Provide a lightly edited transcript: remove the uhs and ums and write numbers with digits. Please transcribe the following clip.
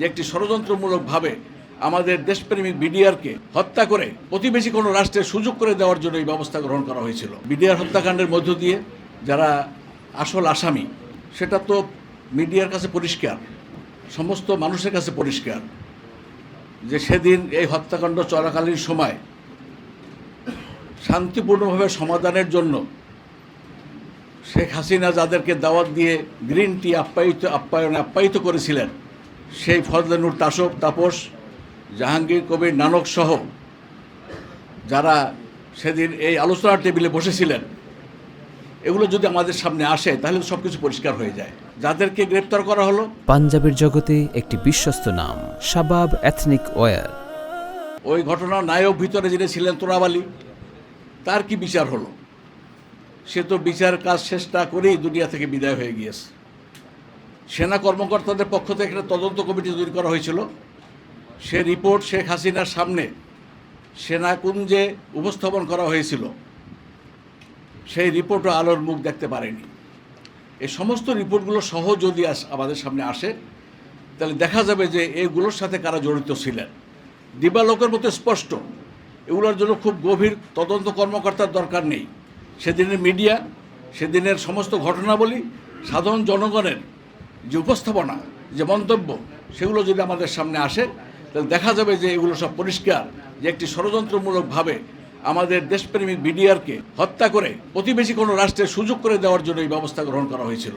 যে একটি ষড়যন্ত্রমূলকভাবে আমাদের দেশপ্রেমিক বিডিআরকে হত্যা করে প্রতিবেশী কোনো রাষ্ট্রের সুযোগ করে দেওয়ার জন্য এই ব্যবস্থা গ্রহণ করা হয়েছিল। বিডিআর হত্যাকাণ্ডের মধ্য দিয়ে যারা আসল আসামি সেটা তো মিডিয়ার কাছে পরিষ্কার, সমস্ত মানুষের কাছে পরিষ্কার যে সেদিন এই হত্যাকাণ্ড চলাকালীন সময় শান্তিপূর্ণভাবে সমাধানের জন্য শেখ হাসিনা যাদেরকে দাওয়াত দিয়ে গ্রিন টি আপ্যায়িত করেছিলেন, সেই ফজলে নূর তাপস, জাহাঙ্গীর কবির নানক সহ যারা সেদিন এই আলোচনার টেবিলে বসেছিলেন, এগুলো যদি আমাদের সামনে আসে তাহলে সব কিছু পরিষ্কার হয়ে যায়। যাদেরকে গ্রেপ্তার করা হলো, পাঞ্জাবের জগতে একটি বিশ্বস্ত নাম শাবাব এথনিক ওয়্যার। ওই ঘটনার নায়ক ভিতরে যিনি ছিলেন তোরাব আলী, তার কি বিচার হলো? সে তো বিচার কাজ শেষ না করেই দুনিয়া থেকে বিদায় হয়ে গিয়েছে। সেনা কর্মকর্তাদের পক্ষ থেকে একটা তদন্ত কমিটি তৈরি করা হয়েছিল। সে রিপোর্ট শেখ হাসিনার সামনে সেনাকুঞ্জে উপস্থাপন করা হয়েছিল। সেই রিপোর্টও আলোর মুখ দেখতে পারেনি। এই সমস্ত রিপোর্টগুলো সহ যদি আমাদের সামনে আসে তাহলে দেখা যাবে যে এগুলোর সাথে কারা জড়িত ছিলেন। দিবালোকের মতো স্পষ্ট। এগুলোর জন্য খুব গভীর তদন্ত কর্মকর্তার দরকার নেই। সেদিনের মিডিয়া, সেদিনের সমস্ত ঘটনাবলী, সাধারণ জনগণের যে উপস্থাপনা, যে মন্তব্য, সেগুলো যদি আমাদের সামনে আসে তাহলে দেখা যাবে যে এগুলো সব পরিষ্কার যে একটি ষড়যন্ত্রমূলকভাবে আমাদের দেশপ্রেমিক বিডিআরকে হত্যা করে প্রতিবেশী কোনো রাষ্ট্রের সুযোগ করে দেওয়ার জন্য এই ব্যবস্থা গ্রহণ করা হয়েছিল।